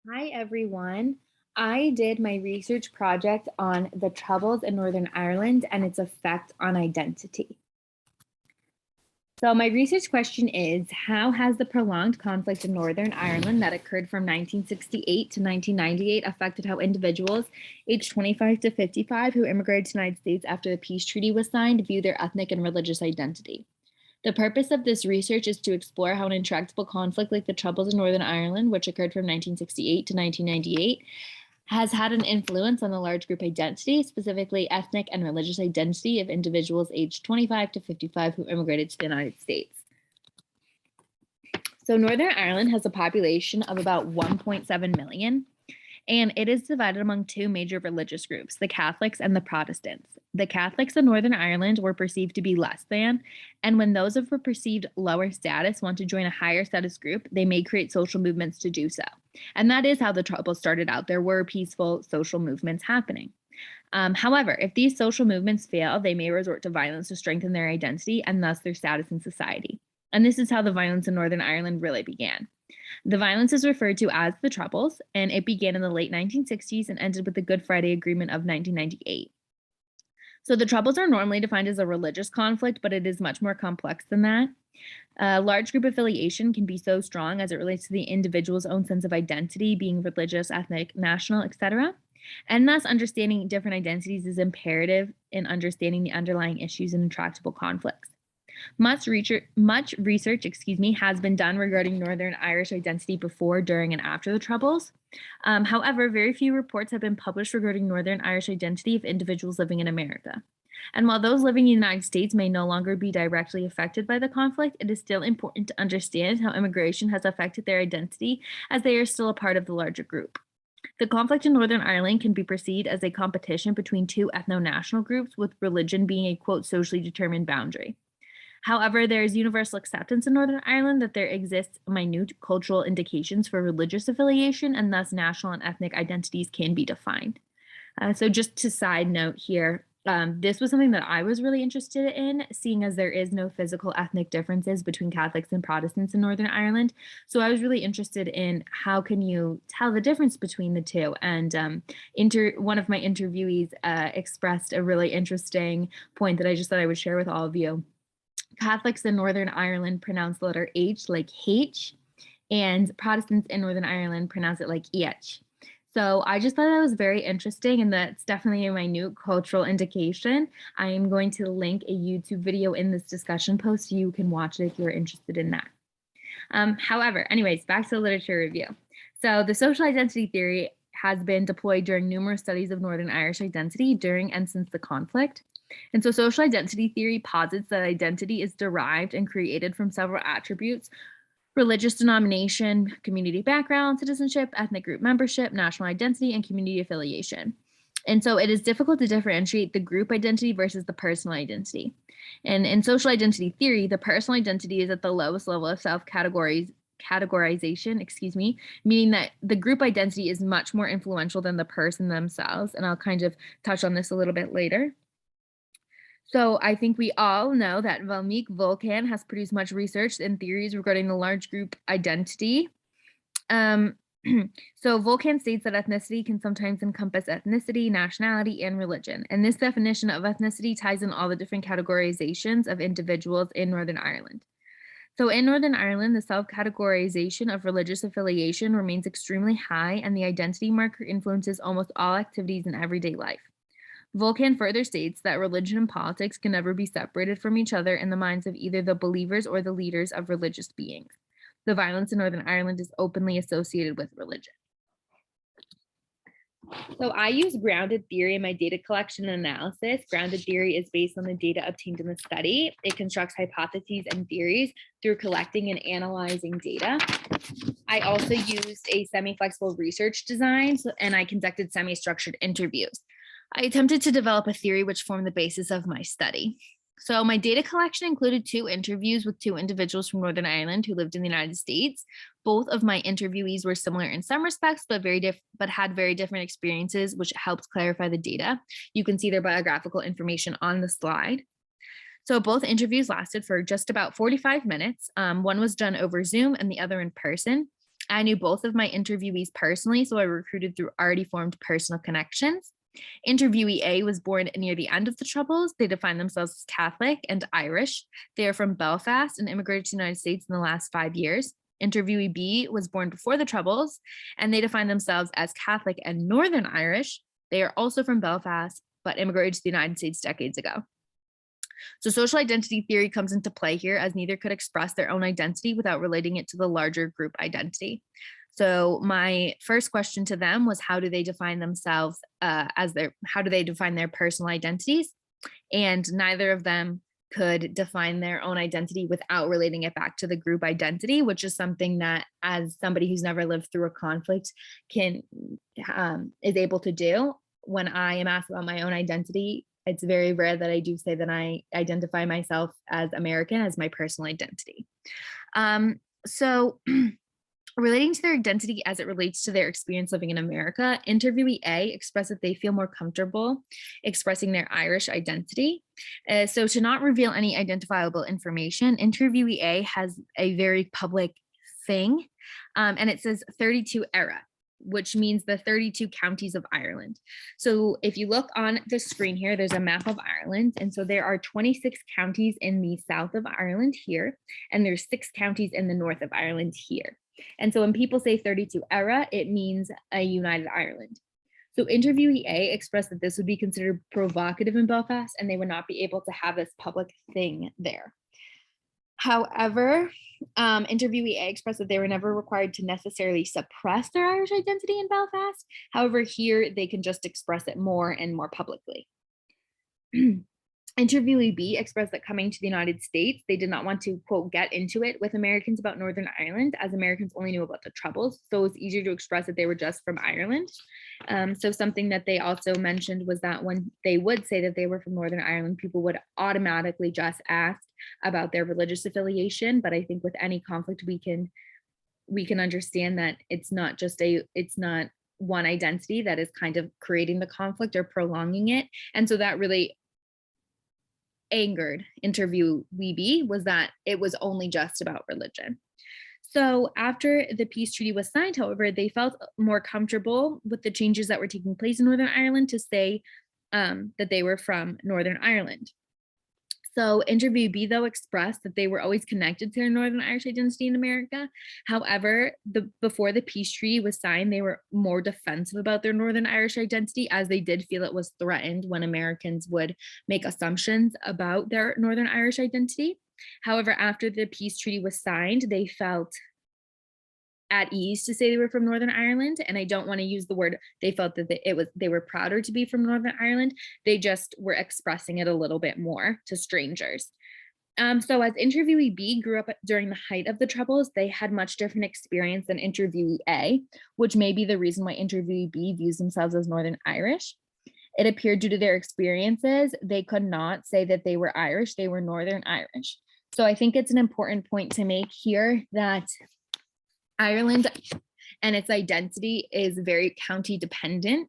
Hi, everyone. I did my research project on the Troubles in Northern Ireland and its effect on identity. So, my research question is, how has the prolonged conflict in Northern Ireland that occurred from 1968 to 1998 affected how individuals aged 25 to 55 who immigrated to the United States after the peace treaty was signed view their ethnic and religious identity? The purpose of this research is to explore how an intractable conflict like the Troubles in Northern Ireland, which occurred from 1968 to 1998, has had an influence on the large group identity, specifically ethnic and religious identity of individuals aged 25 to 55 who immigrated to the United States. So, Northern Ireland has a population of about 1.7 million, and it is divided among two major religious groups, the Catholics and the Protestants. The Catholics in Northern Ireland were perceived to be less than, and when those of a perceived lower status want to join a higher status group, they may create social movements to do so. And that is how the Troubles started out. There were peaceful social movements happening. However, if these social movements fail, they may resort to violence to strengthen their identity and thus their status in society. And this is how the violence in Northern Ireland really began. The violence is referred to as the Troubles, and it began in the late 1960s and ended with the Good Friday Agreement of 1998. So the Troubles are normally defined as a religious conflict, but it is much more complex than that. A large group affiliation can be so strong as it relates to the individual's own sense of identity, being religious, ethnic, national, etc. And thus, understanding different identities is imperative in understanding the underlying issues and intractable conflicts. Much research, has been done regarding Northern Irish identity before, during, and after the Troubles. However, very few reports have been published regarding Northern Irish identity of individuals living in America. And while those living in the United States may no longer be directly affected by the conflict, it is still important to understand how immigration has affected their identity as they are still a part of the larger group. The conflict in Northern Ireland can be perceived as a competition between two ethno-national groups, with religion being a quote socially determined boundary. However, there is universal acceptance in Northern Ireland that there exists minute cultural indications for religious affiliation, and thus national and ethnic identities can be defined. So, just to side note here, this was something that I was really interested in, seeing as there is no physical ethnic differences between Catholics and Protestants in Northern Ireland. So I was really interested in how can you tell the difference between the two. And one of my interviewees expressed a really interesting point that I just thought I would share with all of you. Catholics in Northern Ireland pronounce the letter H like H, and Protestants in Northern Ireland pronounce it like EH. So I just thought that was very interesting, and that's definitely a minute cultural indication. I am going to link a YouTube video in this discussion post so you can watch it if you're interested in that. However, anyways, back to the literature review. So the social identity theory has been deployed during numerous studies of Northern Irish identity during and since the conflict. And so social identity theory posits that identity is derived and created from several attributes: religious denomination, community background, citizenship, ethnic group membership, national identity, and community affiliation. And so it is difficult to differentiate the group identity versus the personal identity. And in social identity theory, the personal identity is at the lowest level of categorization, meaning that the group identity is much more influential than the person themselves. And I'll kind of touch on this a little bit later. So I think we all know that Valmik Volkan has produced much research and theories regarding the large group identity. Um, so Volkan states that ethnicity can sometimes encompass ethnicity, nationality, and religion. And this definition of ethnicity ties in all the different categorizations of individuals in Northern Ireland. So in Northern Ireland, the self-categorization of religious affiliation remains extremely high, and the identity marker influences almost all activities in everyday life. Volkan further states that religion and politics can never be separated from each other in the minds of either the believers or the leaders of religious beings. The violence in Northern Ireland is openly associated with religion. So I use grounded theory in my data collection and analysis. Grounded theory is based on the data obtained in the study. It constructs hypotheses and theories through collecting and analyzing data. I also used a semi-flexible research design, and I conducted semi-structured interviews. I attempted to develop a theory which formed the basis of my study. So my data collection included 2 interviews with 2 individuals from Northern Ireland who lived in the United States. Both of my interviewees were similar in some respects, but had very different experiences, which helps clarify the data. You can see their biographical information on the slide. So both interviews lasted for just about 45 minutes. One was done over Zoom and the other in person. I knew both of my interviewees personally, so I recruited through already formed personal connections. Interviewee A was born near the end of the Troubles. They define themselves as Catholic and Irish. They are from Belfast and immigrated to the United States in the last 5 years. Interviewee B was born before the Troubles, and they define themselves as Catholic and Northern Irish. They are also from Belfast, but immigrated to the United States decades ago. So social identity theory comes into play here, as neither could express their own identity without relating it to the larger group identity. So my first question to them was, how do they define themselves how do they define their personal identities? And neither of them could define their own identity without relating it back to the group identity, which is something that, as somebody who's never lived through a conflict, is able to do. When I am asked about my own identity, it's very rare that I do say that I identify myself as American as my personal identity. So relating to their identity as it relates to their experience living in America, interviewee A expressed that they feel more comfortable expressing their Irish identity. So to not reveal any identifiable information, interviewee A has a very public thing, and it says 32 era, which means the 32 counties of Ireland. So if you look on the screen here, there's a map of Ireland. And so there are 26 counties in the south of Ireland here, and there's 6 counties in the north of Ireland here. And so when people say 32 era, it means a united Ireland. So interviewee A expressed that this would be considered provocative in Belfast, and they would not be able to have this public thing there. However, interviewee A expressed that they were never required to necessarily suppress their Irish identity in Belfast. However, here they can just express it more and more publicly. Interviewee B expressed that coming to the United States, they did not want to, quote, get into it with Americans about Northern Ireland, as Americans only knew about the Troubles. So it's easier to express that they were just from Ireland. So something that they also mentioned was that when they would say that they were from Northern Ireland, people would automatically just ask about their religious affiliation. But I think with any conflict, we can understand that it's not one identity that is kind of creating the conflict or prolonging it. And so that really angered interviewee B, was that it was only just about religion. So after the peace treaty was signed, however, they felt more comfortable with the changes that were taking place in Northern Ireland to say that they were from Northern Ireland. So interviewee B, though, expressed that they were always connected to their Northern Irish identity in America. However, before the peace treaty was signed, they were more defensive about their Northern Irish identity, as they did feel it was threatened when Americans would make assumptions about their Northern Irish identity. However, after the peace treaty was signed, they felt at ease to say they were from Northern Ireland. And I don't want to use the word they felt that they were prouder to be from Northern Ireland. They just were expressing it a little bit more to strangers. So as interviewee B grew up during the height of the Troubles, they had much different experience than interviewee A, which may be the reason why interviewee B views themselves as Northern Irish. It appeared due to their experiences, they could not say that they were Irish, they were Northern Irish. So I think it's an important point to make here that Ireland and its identity is very county dependent.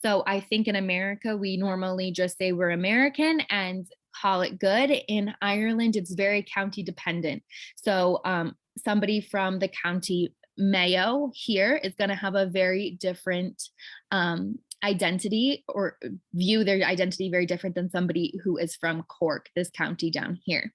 So I think in America, we normally just say we're American and call it good. In Ireland, it's very county dependent. So somebody from the county Mayo here is going to have a very different identity, or view their identity very different than somebody who is from Cork, this county down here.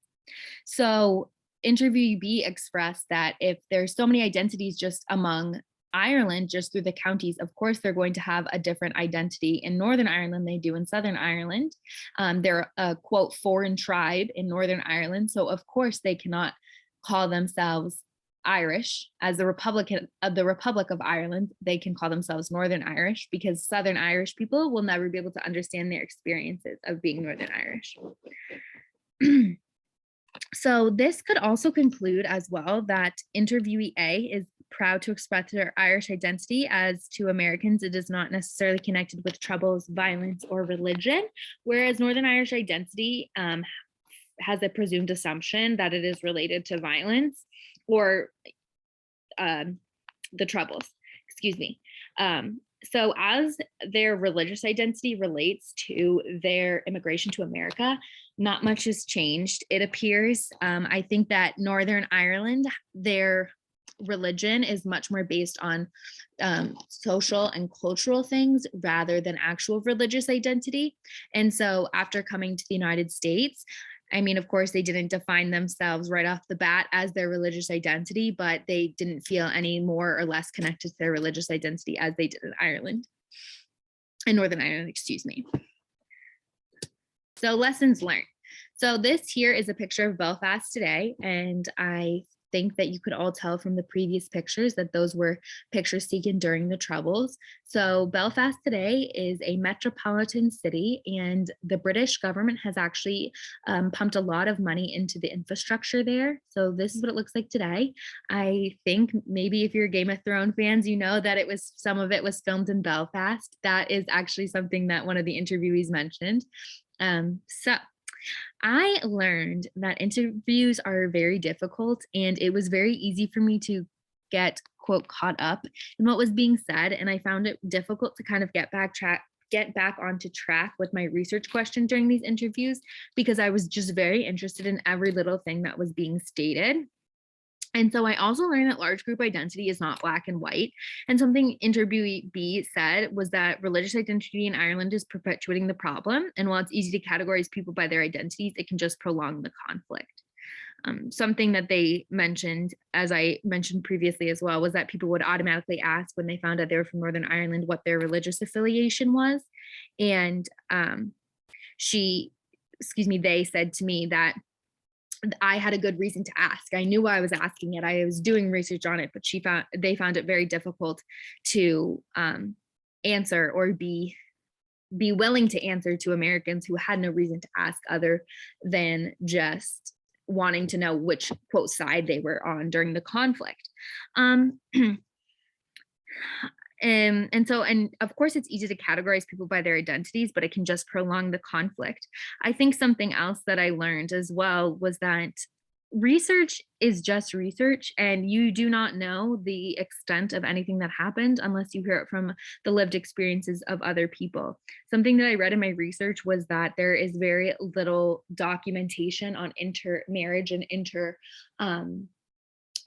So interviewee B expressed that if there's so many identities just among Ireland, just through the counties, of course, they're going to have a different identity in Northern Ireland than they do in Southern Ireland. They're a, quote, foreign tribe in Northern Ireland. So of course they cannot call themselves Irish. As the Republic of Ireland, they can call themselves Northern Irish, because Southern Irish people will never be able to understand their experiences of being Northern Irish. So this could also conclude as well that interviewee A is proud to express their Irish identity, as to Americans, it is not necessarily connected with troubles, violence, or religion, whereas Northern Irish identity has a presumed assumption that it is related to violence or the troubles, excuse me. So as their religious identity relates to their immigration to America, not much has changed. It appears, I think that Northern Ireland, their religion is much more based on social and cultural things rather than actual religious identity. And so after coming to the United States, I mean, of course, they didn't define themselves right off the bat as their religious identity, but they didn't feel any more or less connected to their religious identity as they did in Ireland, in Northern Ireland, excuse me. So lessons learned. So this here is a picture of Belfast today, and I think that you could all tell from the previous pictures that those were pictures taken during the Troubles. So Belfast today is a metropolitan city, and the British government has actually pumped a lot of money into the infrastructure there. So this is what it looks like today. I think maybe if you're Game of Thrones fans, you know that some of it was filmed in Belfast. That is actually something that one of the interviewees mentioned. So I learned that interviews are very difficult, and it was very easy for me to get quote caught up in what was being said, and I found it difficult to kind of get back onto track with my research question during these interviews because I was just very interested in every little thing that was being stated. And so I also learned that large group identity is not black and white. And something interviewee B said was that religious identity in Ireland is perpetuating the problem. And while it's easy to categorize people by their identities, it can just prolong the conflict. Something that they mentioned, as I mentioned previously as well, was that people would automatically ask when they found out they were from Northern Ireland what their religious affiliation was. And they said to me that I had a good reason to ask. I knew why I was asking it. I was doing research on it, but they found it very difficult to answer or be willing to answer to Americans who had no reason to ask other than just wanting to know which quote side they were on during the conflict. And of course, it's easy to categorize people by their identities, but it can just prolong the conflict. I think something else that I learned as well was that research is just research, and you do not know the extent of anything that happened unless you hear it from the lived experiences of other people. Something that I read in my research was that there is very little documentation on intermarriage and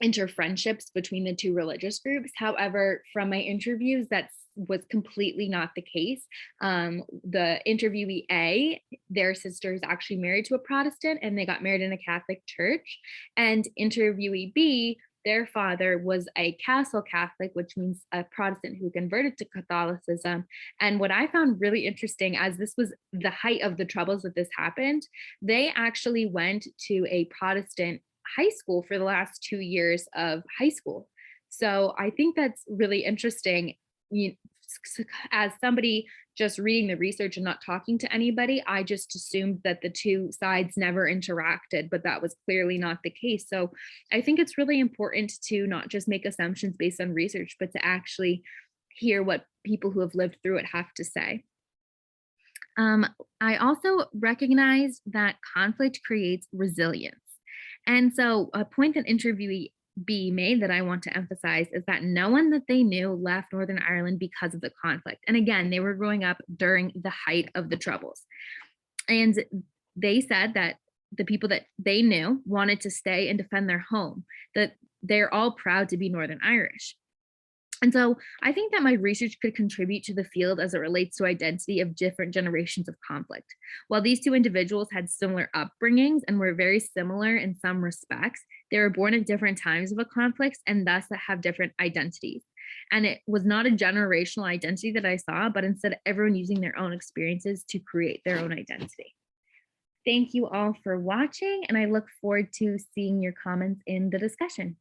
inter-friendships between the two religious groups. However, from my interviews, that was completely not the case. The interviewee A, their sister is actually married to a Protestant and they got married in a Catholic church. And interviewee B, their father was a Castle Catholic, which means a Protestant who converted to Catholicism. And what I found really interesting, as this was the height of the Troubles that this happened, they actually went to a Protestant high school for the last 2 years of high school. So I think that's really interesting. As somebody just reading the research and not talking to anybody, I just assumed that the two sides never interacted, but that was clearly not the case. So I think it's really important to not just make assumptions based on research, but to actually hear what people who have lived through it have to say. I also recognize that conflict creates resilience. And so a point that interviewee B made that I want to emphasize is that no one that they knew left Northern Ireland because of the conflict. And again, they were growing up during the height of the Troubles. And they said that the people that they knew wanted to stay and defend their home, that they're all proud to be Northern Irish. And so I think that my research could contribute to the field as it relates to identity of different generations of conflict. While these two individuals had similar upbringings and were very similar in some respects, they were born at different times of a conflict and thus have different identities. And it was not a generational identity that I saw, but instead everyone using their own experiences to create their own identity. Thank you all for watching, and I look forward to seeing your comments in the discussion.